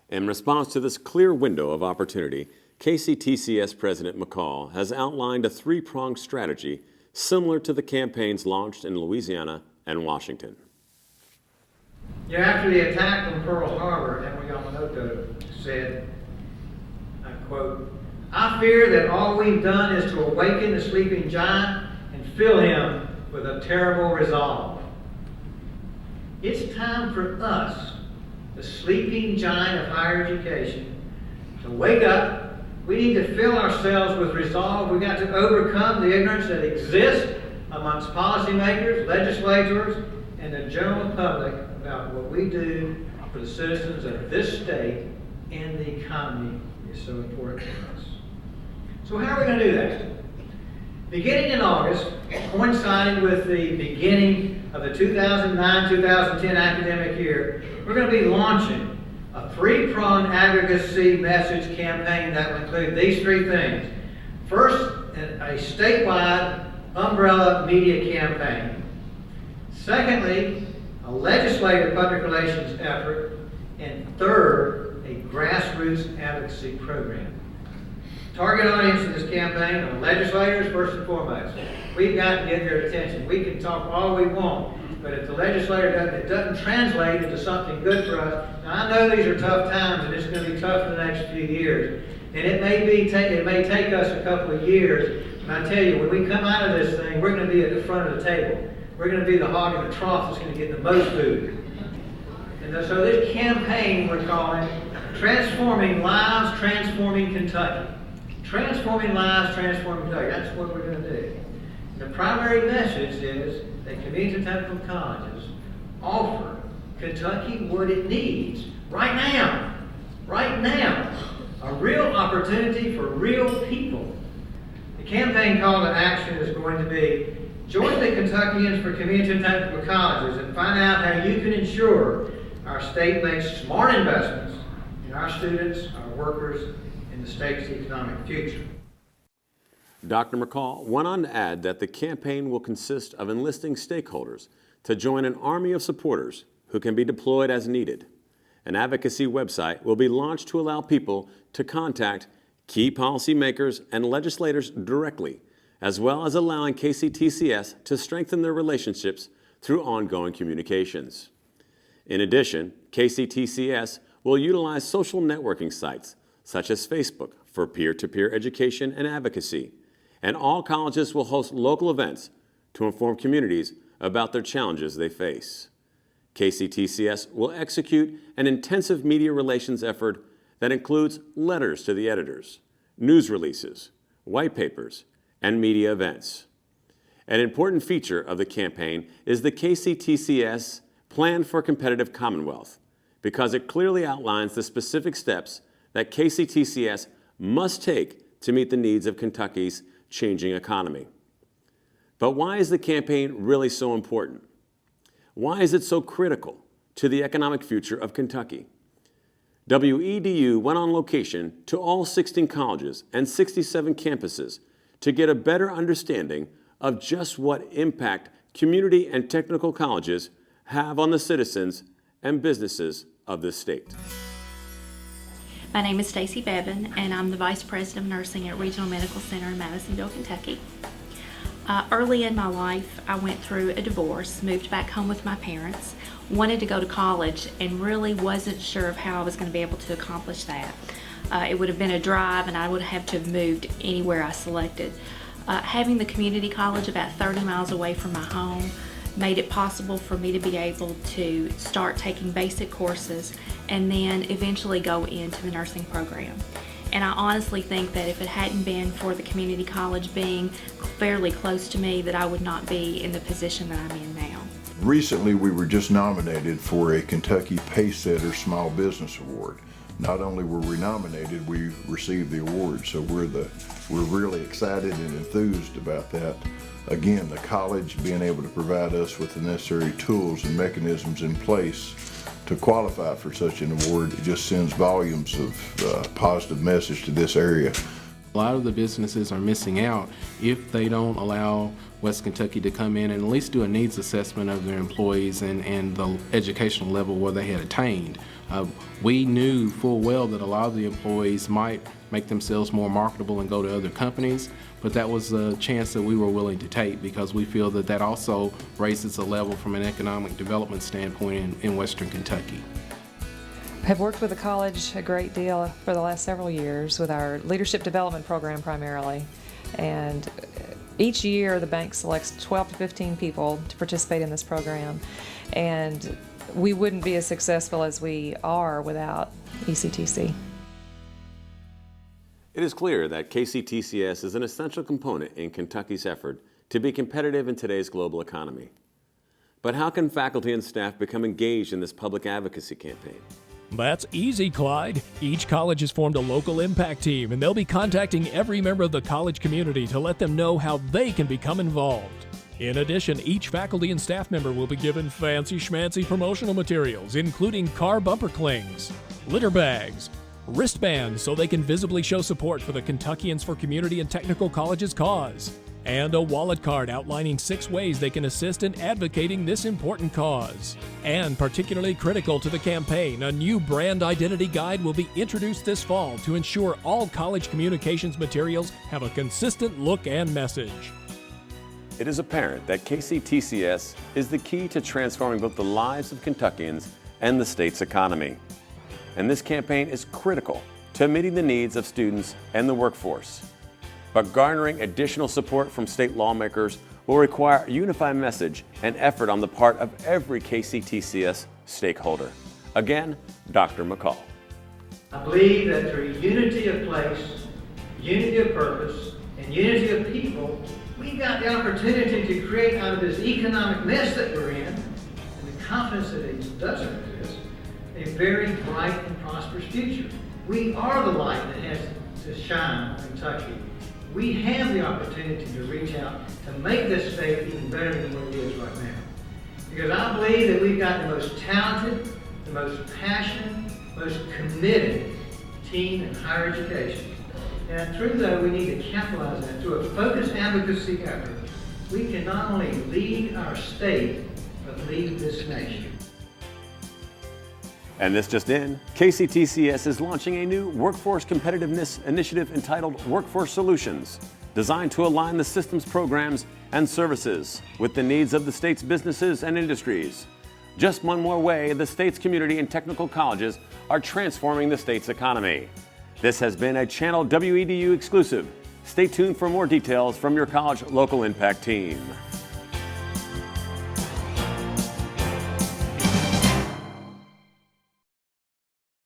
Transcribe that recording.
In response to this clear window of opportunity, KCTCS President McCall has outlined a three-pronged strategy similar to the campaigns launched in Louisiana and Washington. After the attack on Pearl Harbor, Emily Yamamoto said, I quote, "I fear that all we've done is to awaken the sleeping giant and fill him with a terrible resolve." It's time for us, the sleeping giant of higher education, to wake up. We need to fill ourselves with resolve. We've got to overcome the ignorance that exists amongst policymakers, legislators, and the general public about what we do for the citizens of this state, and the economy is so important to us. So how are we going to do that? Beginning in August, coinciding with the beginning of the 2009-2010 academic year, we're going to be launching a three-pronged advocacy message campaign that will include these three things. First, a statewide umbrella media campaign. Secondly, a legislative public relations effort. And third, a grassroots advocacy program. Target audience of this campaign are legislators first and foremost. We've got to get their attention. We can talk all we want, but if the legislator doesn't translate into something good for us, now I know these are tough times and it's going to be tough for the next few years. And it may take us a couple of years, but I tell you, when we come out of this thing, we're going to be at the front of the table. We're going to be the hog in the trough that's going to get the most food. And so this campaign we're calling Transforming Lives, Transforming Kentucky. Transforming lives, transforming Kentucky. That's what we're going to do. The primary message is that community technical colleges offer Kentucky what it needs right now. Right now. A real opportunity for real people. The campaign call to action is going to be join the Kentuckians for Community Technical Colleges and find out how you can ensure our state makes smart investments in our students, our workers, and the state's economic future. Dr. McCall went on to add that the campaign will consist of enlisting stakeholders to join an army of supporters who can be deployed as needed. An advocacy website will be launched to allow people to contact key policymakers and legislators directly, as well as allowing KCTCS to strengthen their relationships through ongoing communications. In addition, KCTCS will utilize social networking sites such as Facebook for peer-to-peer education and advocacy, and all colleges will host local events to inform communities about their challenges they face. KCTCS will execute an intensive media relations effort that includes letters to the editors, news releases, white papers, and media events. An important feature of the campaign is the KCTCS Plan for Competitive Commonwealth, because it clearly outlines the specific steps that KCTCS must take to meet the needs of Kentucky's changing economy. But why is the campaign really so important? Why is it so critical to the economic future of Kentucky? WEDU went on location to all 16 colleges and 67 campuses to get a better understanding of just what impact community and technical colleges have on the citizens and businesses of this state. My name is Stacy Bevan, and I'm the Vice President of Nursing at Regional Medical Center in Madisonville, Kentucky. Early in my life, I went through a divorce, moved back home with my parents, wanted to go to college, and really wasn't sure of how I was going to be able to accomplish that. It would have been a drive, and I would have to have moved anywhere I selected. Having the community college about 30 miles away from my home made it possible for me to be able to start taking basic courses and then eventually go into the nursing program. And I honestly think that if it hadn't been for the community college being fairly close to me, that I would not be in the position that I'm in now. Recently, we were just nominated for a Kentucky Pacesetter Small Business Award. Not only were we nominated, we received the award, so we're really excited and enthused about that. Again, the college being able to provide us with the necessary tools and mechanisms in place to qualify for such an award, it just sends volumes of positive message to this area. A lot of the businesses are missing out if they don't allow West Kentucky to come in and at least do a needs assessment of their employees and the educational level where they had attained. We knew full well that a lot of the employees might make themselves more marketable and go to other companies, but that was a chance that we were willing to take because we feel that that also raises the level from an economic development standpoint in Western Kentucky. I have worked with the college a great deal for the last several years with our leadership development program primarily. And each year the bank selects 12 to 15 people to participate in this program. And we wouldn't be as successful as we are without ECTC. It is clear that KCTCS is an essential component in Kentucky's effort to be competitive in today's global economy. But how can faculty and staff become engaged in this public advocacy campaign? That's easy, Clyde. Each college has formed a local impact team, and they'll be contacting every member of the college community to let them know how they can become involved. In addition, each faculty and staff member will be given fancy schmancy promotional materials, including car bumper clings, litter bags, wristbands so they can visibly show support for the Kentuckians for Community and Technical College's cause, and a wallet card outlining 6 ways they can assist in advocating this important cause. And particularly critical to the campaign, a new brand identity guide will be introduced this fall to ensure all college communications materials have a consistent look and message. It is apparent that KCTCS is the key to transforming both the lives of Kentuckians and the state's economy. And this campaign is critical to meeting the needs of students and the workforce. But garnering additional support from state lawmakers will require a unified message and effort on the part of every KCTCS stakeholder. Again, Dr. McCall. I believe that through unity of place, unity of purpose, and unity of people, we've got the opportunity to create out of this economic mess that we're in, and the confidence that it doesn't exist, a very bright and prosperous future. We are the light that has to shine on Kentucky. We have the opportunity to reach out to make this state even better than what it is right now. Because I believe that we've got the most talented, the most passionate, most committed team in higher education. And through that, we need to capitalize on that. Through a focused advocacy effort, we can not only lead our state, but lead this nation. And this just in, KCTCS is launching a new workforce competitiveness initiative entitled Workforce Solutions, designed to align the system's programs and services with the needs of the state's businesses and industries. Just one more way the state's community and technical colleges are transforming the state's economy. This has been a Channel WEDU exclusive. Stay tuned for more details from your college local impact team.